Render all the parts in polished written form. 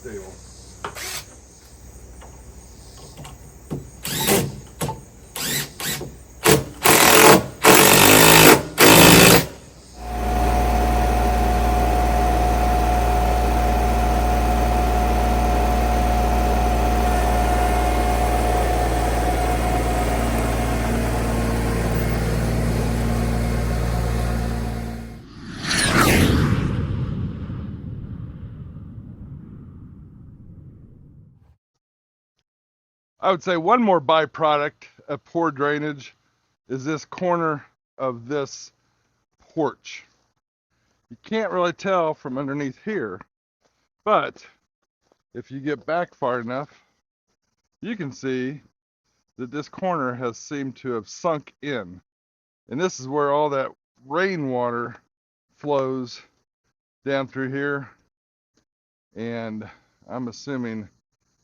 stable. I would say one more byproduct of poor drainage is this corner of this porch. You can't really tell from underneath here, but if you get back far enough, you can see that this corner has seemed to have sunk in. And this is where all that rainwater flows down through here. And I'm assuming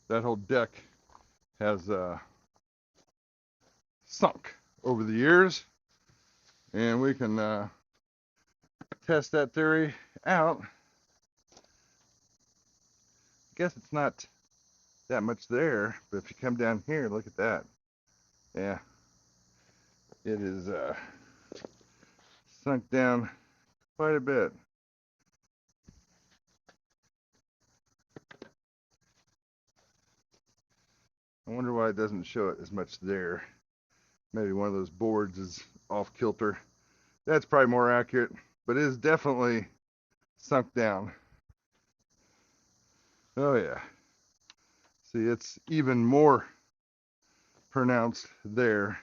that whole deck has sunk over the years, and we can test that theory out. I guess it's not that much there, but if you come down here, look at that. Yeah, it is sunk down quite a bit. I wonder why it doesn't show it as much there. Maybe one of those boards is off kilter. That's probably more accurate, but it is definitely sunk down. Oh yeah. See, it's even more pronounced there,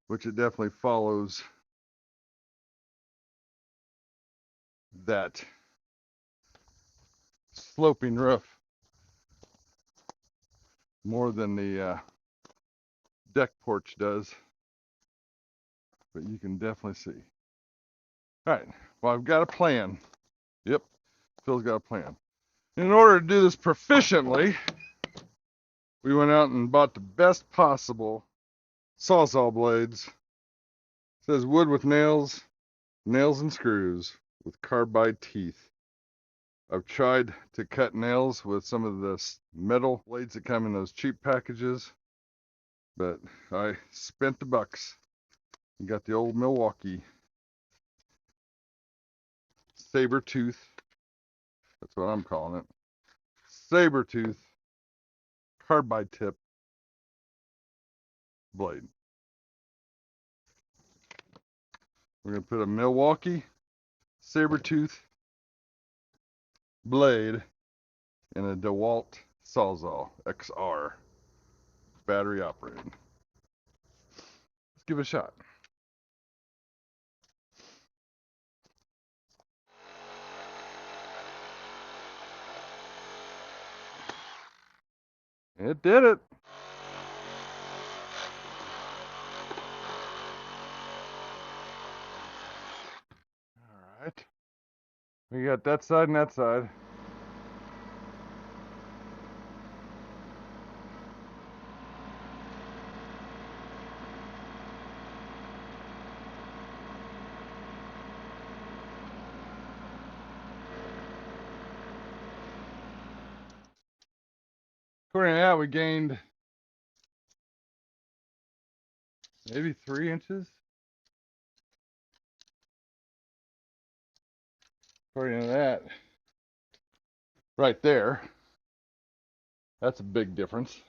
which it definitely follows that sloping roof more than the deck porch does, but you can definitely see. All right, well, I've got a plan. Yep, Phil's got a plan. In order to do this proficiently, we went out and bought the best possible sawzall blades. It says wood with nails, nails and screws with carbide teeth. I've tried to cut nails with some of the metal blades that come in those cheap packages, but I spent the bucks and got the old Milwaukee Saber-tooth. That's what I'm calling it. Saber-tooth carbide tip blade. We're going to put a Milwaukee Saber-tooth blade in a DeWalt Sawzall XR, battery operated. Let's give it a shot. It did it. All right. We got that side and that side. According to that, we gained maybe 3 inches. According to that, right there, that's a big difference.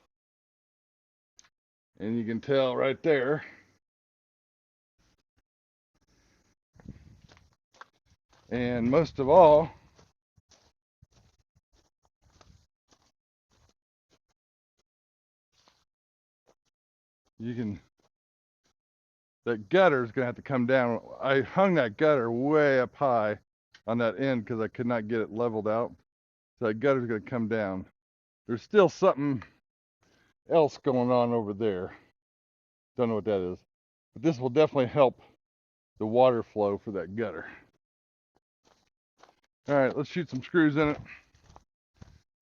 And you can tell right there, and most of all, you can, that gutter is going to have to come down. I hung that gutter way up high on that end because I could not get it leveled out. So that gutter is going to come down. There's still something else going on over there. Don't know what that is. But this will definitely help the water flow for that gutter. All right, let's shoot some screws in it.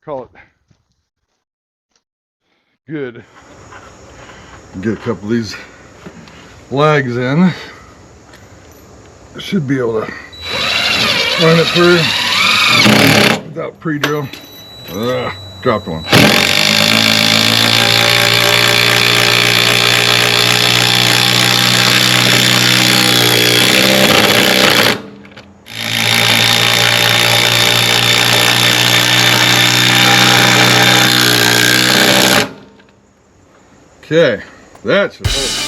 Call it good. Get a couple of these lags in. Should be able to run it through without pre-drill. Dropped one. Okay, that should hold.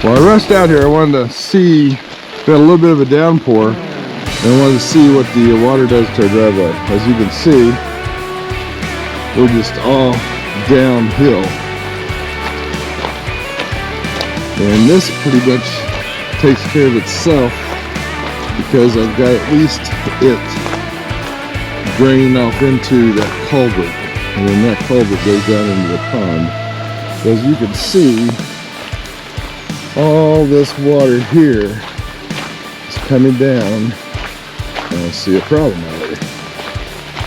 Well, I rushed out here. I wanted to see, we had a little bit of a downpour, and I wanted to see what the water does to our driveway. As you can see, we're just all downhill. And this pretty much takes care of itself because I've got at least it draining off into that culvert. And then that culvert goes down into the pond. So as you can see, all this water here is coming down. I don't see a problem already.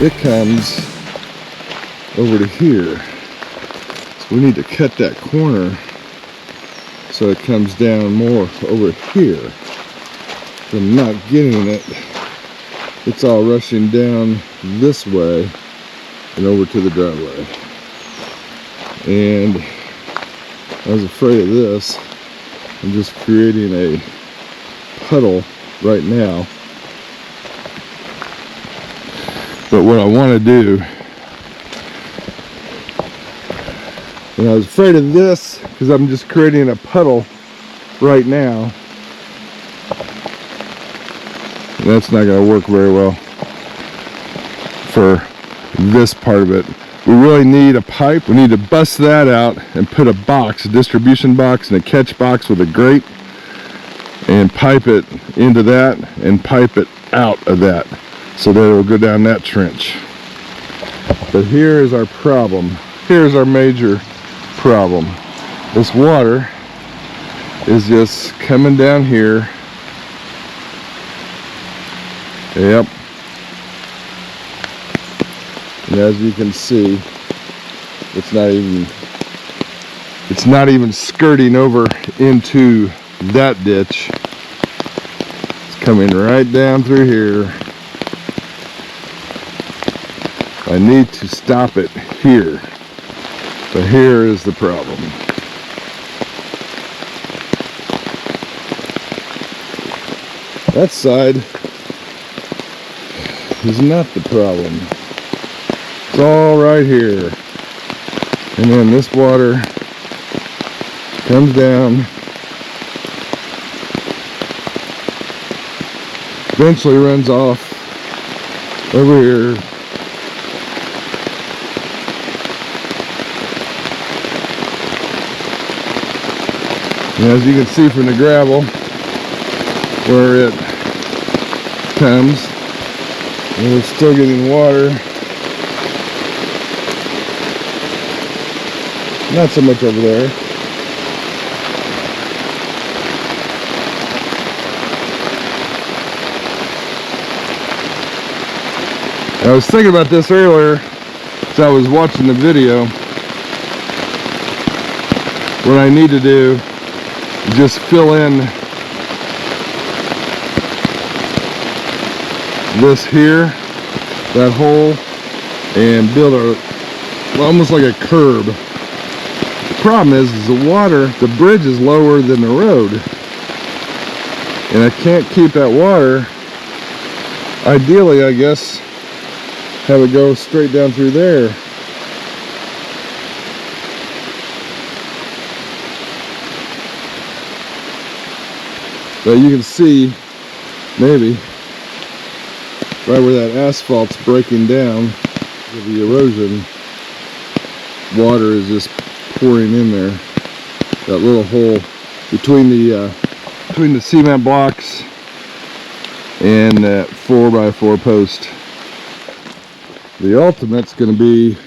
It comes over to here. So we need to cut that corner so it comes down more over here. I'm not getting it. It's all rushing down this way and over to the driveway. And I was afraid of this. I'm just creating a puddle right now. But what I want to do, and I was afraid of this because I'm just creating a puddle right now. And that's not going to work very well for this part of it. We really need a pipe. We need to bust that out and put a box, a distribution box and a catch box with a grate, and pipe it into that and pipe it out of that so that it will go down that trench. But here is our problem. Here's our major problem. This water is just coming down here. Yep. And as you can see, it's not even skirting over into that ditch. It's coming right down through here. I need to stop it here. But here is the problem. That side is not the problem. It's all right here. And then this water comes down, eventually runs off over here. And as you can see from the gravel where it comes, and we're still getting water. Not so much over there. I was thinking about this earlier as I was watching the video. What I need to do is just fill in this here, that hole, and build almost like a curb. The problem is the water, the bridge is lower than the road, and I can't keep that water. Ideally, I guess, have it go straight down through there. But you can see, maybe, right where that asphalt's breaking down, the erosion, water is just pouring in there. That little hole between the cement blocks and that 4x4 post. The ultimate's going to be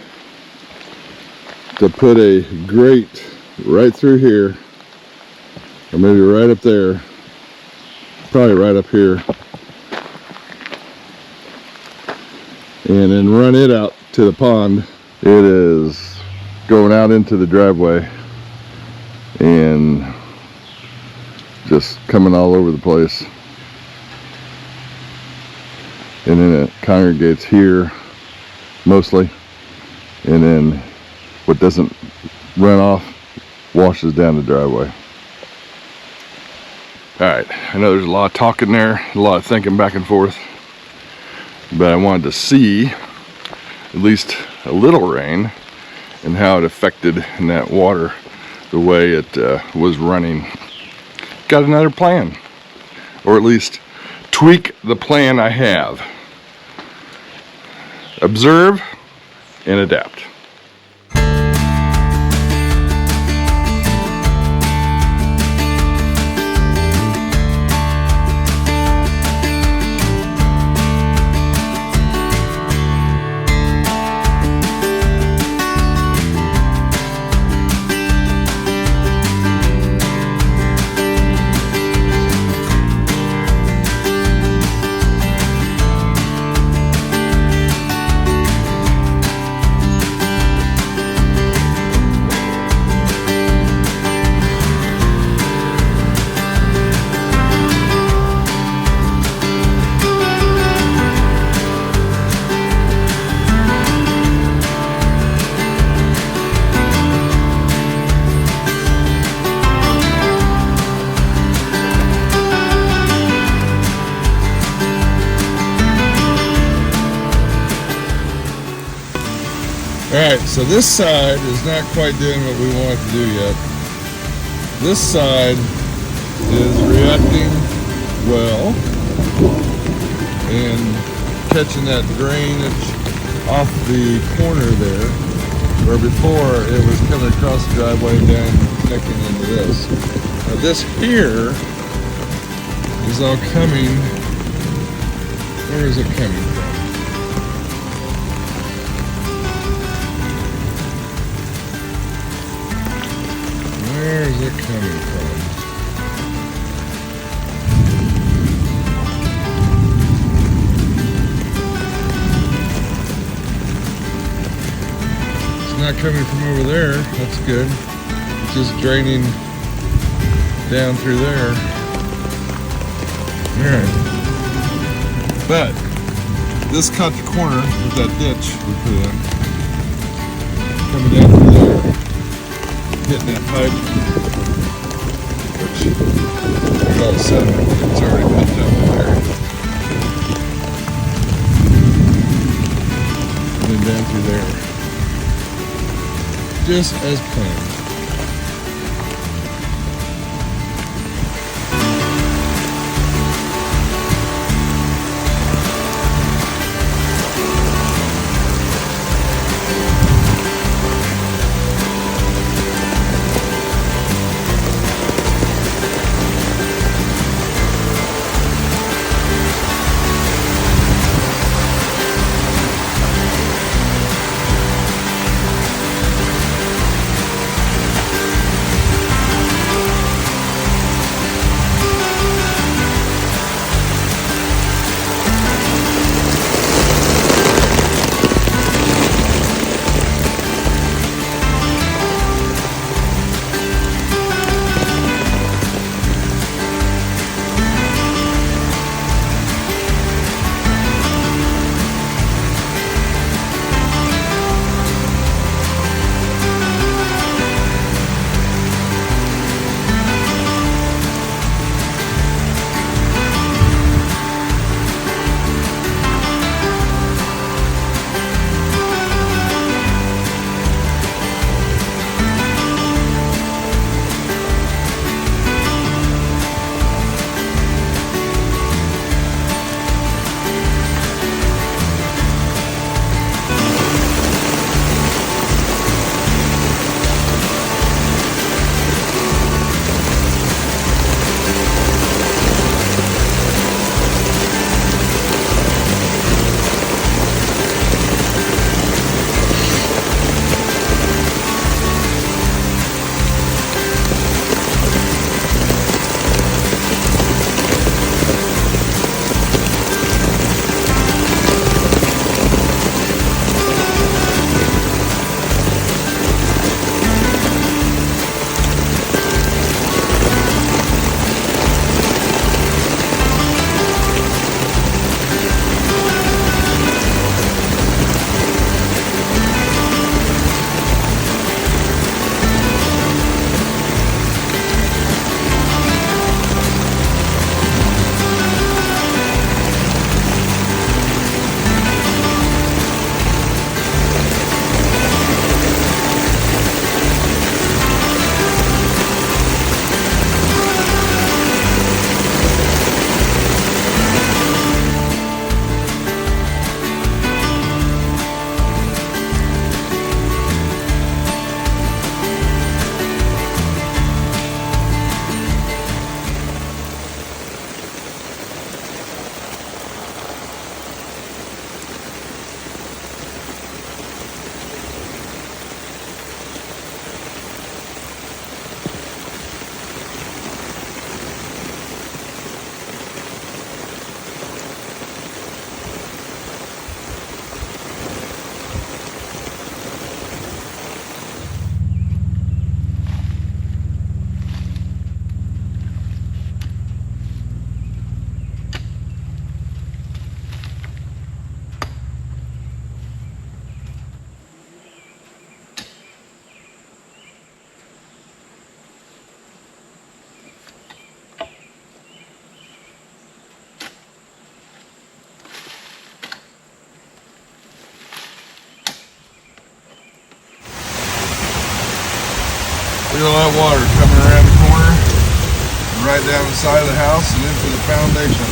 to put a grate right through here, or maybe right up there, probably right up here, and then run it out to the pond. It is going out into the driveway and just coming all over the place, and then it congregates here mostly, and then what doesn't run off washes down the driveway. Alright, I know there's a lot of talking there, a lot of thinking back and forth, but I wanted to see at least a little rain and how it affected that water the way it was running. Got another plan, or at least tweak the plan I have. Observe and adapt. Alright, so this side is not quite doing what we want it to do yet. This side is reacting well and catching that drainage off the corner there, where before it was coming across the driveway and down connecting into this. Now this here is all coming, where is it coming from? Where is it coming from? It's not coming from over there. That's good. It's just draining down through there. Alright. But this caught the corner with that ditch we put in. Coming down through there. Hitting that pipe, which there's all the sediment that's already picked up there. And then down through there. Just as planned. Look at all that water coming around the corner, and right down the side of the house and into the foundation.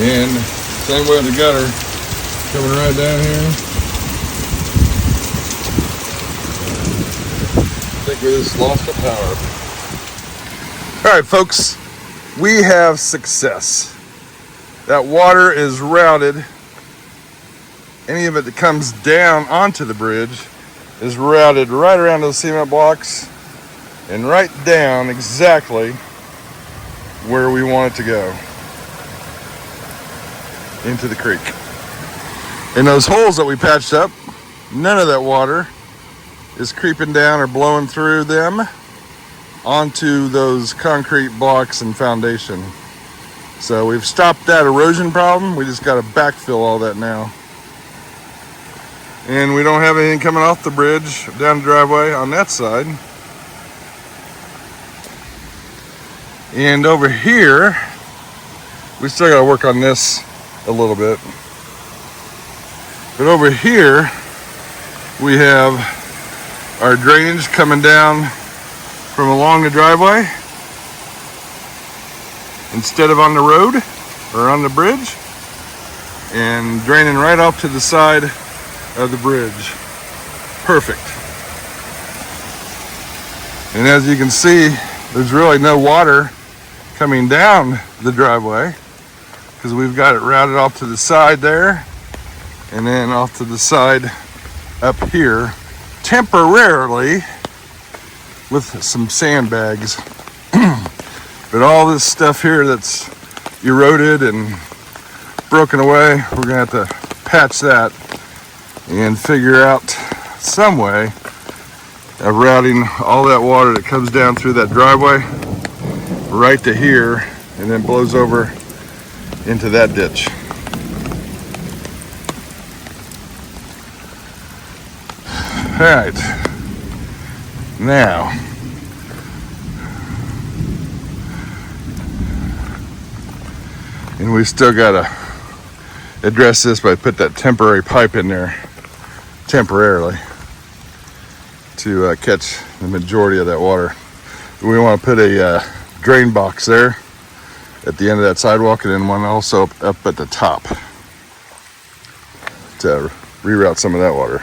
And same way with the gutter, coming right down here. I think we just lost the power. All right, folks, we have success. That water is routed. Any of it that comes down onto the bridge is routed right around those cement blocks and right down exactly where we want it to go, into the creek. And those holes that we patched up, none of that water is creeping down or blowing through them onto those concrete blocks and foundation. So we've stopped that erosion problem. We just got to backfill all that now. And we don't have anything coming off the bridge down the driveway on that side. And over here, we still got to work on this a little bit. But over here, we have our drainage coming down from along the driveway instead of on the road or on the bridge, and draining right off to the side of the bridge. Perfect. And as you can see, there's really no water coming down the driveway because we've got it routed off to the side there and then off to the side up here temporarily with some sandbags. But all this stuff here that's eroded and broken away, we're gonna have to patch that and figure out some way of routing all that water that comes down through that driveway right to here and then blows over into that ditch. All right, now and we still gotta address this by put that temporary pipe in there temporarily to catch the majority of that water. We want to put a drain box there at the end of that sidewalk and then one also up at the top to reroute some of that water.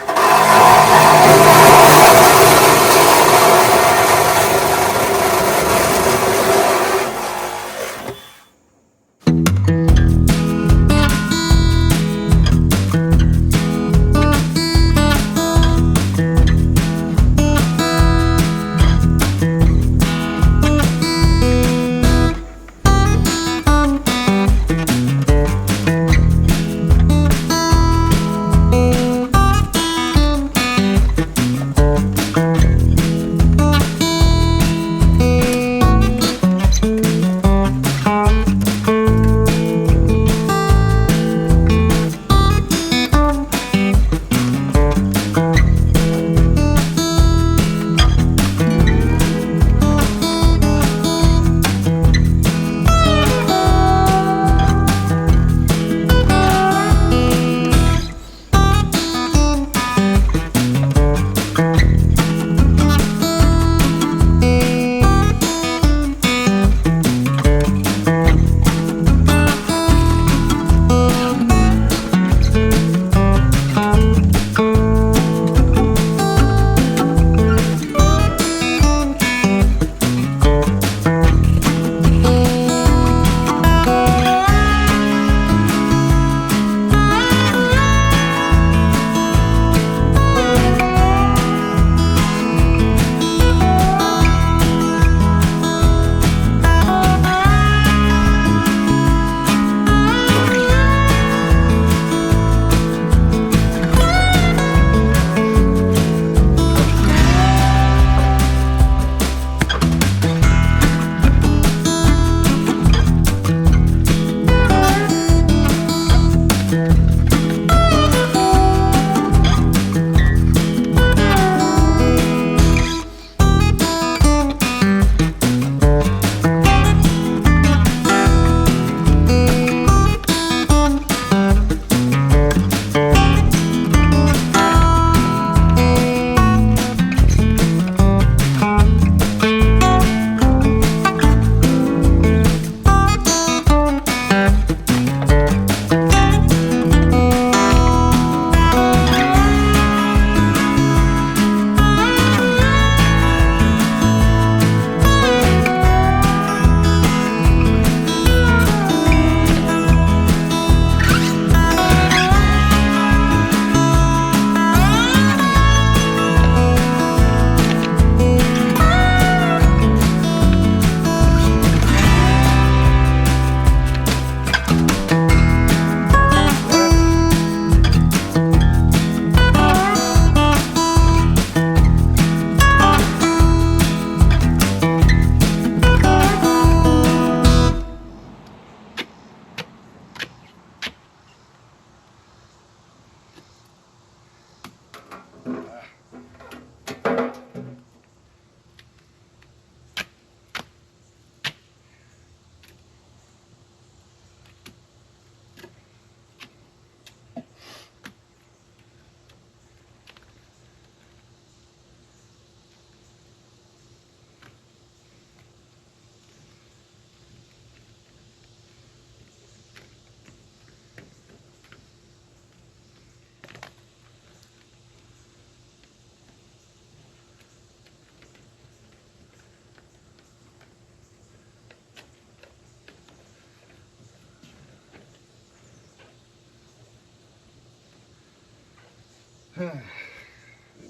to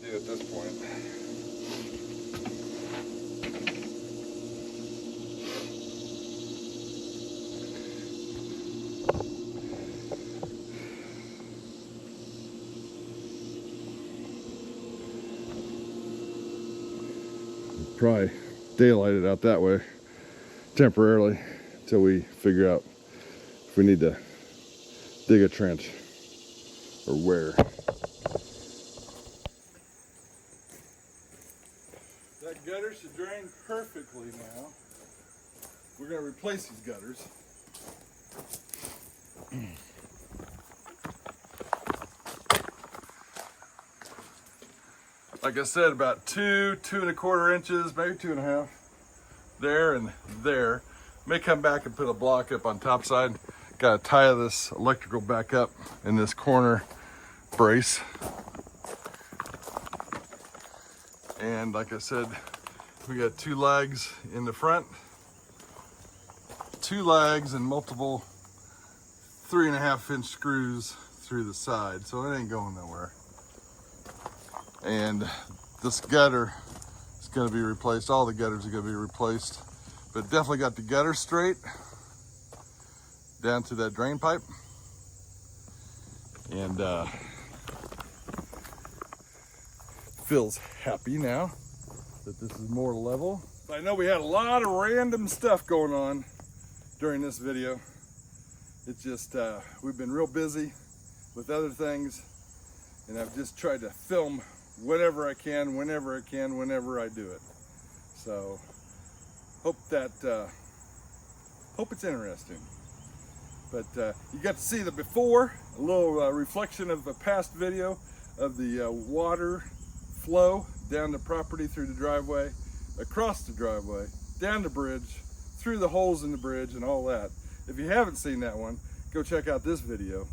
do at this point. Probably daylight it out that way temporarily until we figure out if we need to dig a trench or where. That gutter should drain perfectly now. We're going to replace these gutters. Like I said, about 2.25 inches, maybe 2.5, there and there. May come back and put a block up on top side. Got to tie this electrical back up in this corner brace. And like I said, we got 2 legs in the front, 2 legs and multiple 3.5-inch screws through the side, so it ain't going nowhere. And this gutter is going to be replaced. All the gutters are going to be replaced, but definitely got the gutter straight down to that drain pipe. And feels happy now that this is more level. I know we had a lot of random stuff going on during this video. It's just we've been real busy with other things, and I've just tried to film whatever I can, whenever I can, whenever I do it. So hope it's interesting. But you got to see the before, a little reflection of a past video of the water flow down the property through the driveway, across the driveway, down the bridge, through the holes in the bridge and all that. If you haven't seen that one, go check out this video.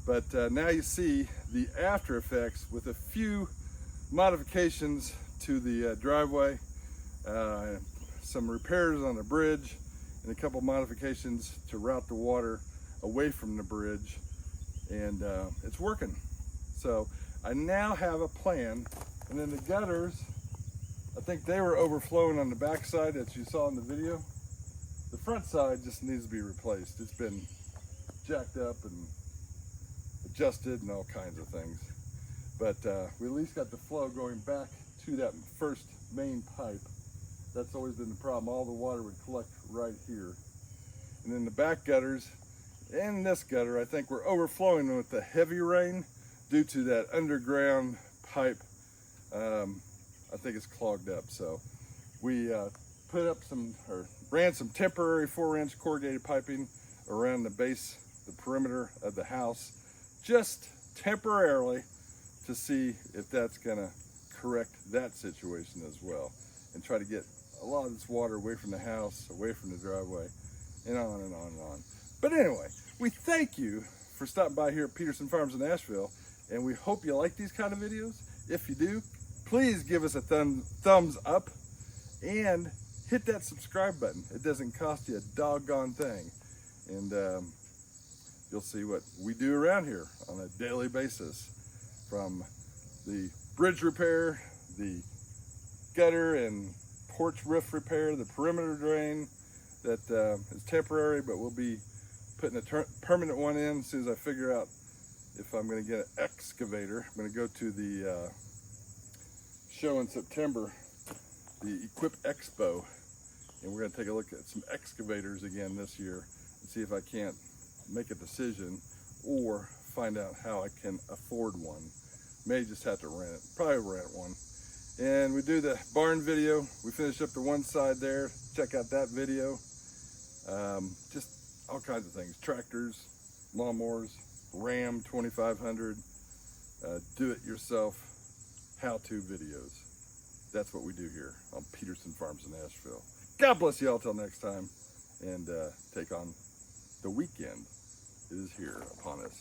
But now you see the after effects with a few modifications to the driveway, some repairs on the bridge, and a couple modifications to route the water away from the bridge, and it's working. So I now have a plan. And then the gutters, I think they were overflowing on the back side that you saw in the video. The front side just needs to be replaced. It's been jacked up and adjusted and all kinds of things. But we at least got the flow going back to that first main pipe. That's always been the problem. All the water would collect right here. And then the back gutters and this gutter, I think we're overflowing with the heavy rain due to that underground pipe. I think it's clogged up. So we put up ran some temporary 4-inch corrugated piping around the base, the perimeter of the house, just temporarily, to see if that's gonna correct that situation as well, and try to get a lot of this water away from the house, away from the driveway, and on and on and on. But anyway, we thank you for stopping by here at Peterson Farms in Asheville, and we hope you like these kind of videos. If you do, please give us a thumbs up and hit that subscribe button. It doesn't cost you a doggone thing. And you'll see what we do around here on a daily basis, from the bridge repair, the gutter and porch roof repair, the perimeter drain that is temporary, but we'll be putting a permanent one in as soon as I figure out if I'm going to get an excavator. I'm going to go to the show in September, the Equip Expo, and we're going to take a look at some excavators again this year and see if I can't make a decision or find out how I can afford one. May just have to rent it, probably rent one. And we do the barn video. We finish up the one side there. Check out that video. Just all kinds of things: tractors, lawnmowers, Ram 2500, do-it-yourself how-to videos. That's what we do here on Peterson Farms in Asheville. God bless you all till next time, and take on the weekend. It is here upon us.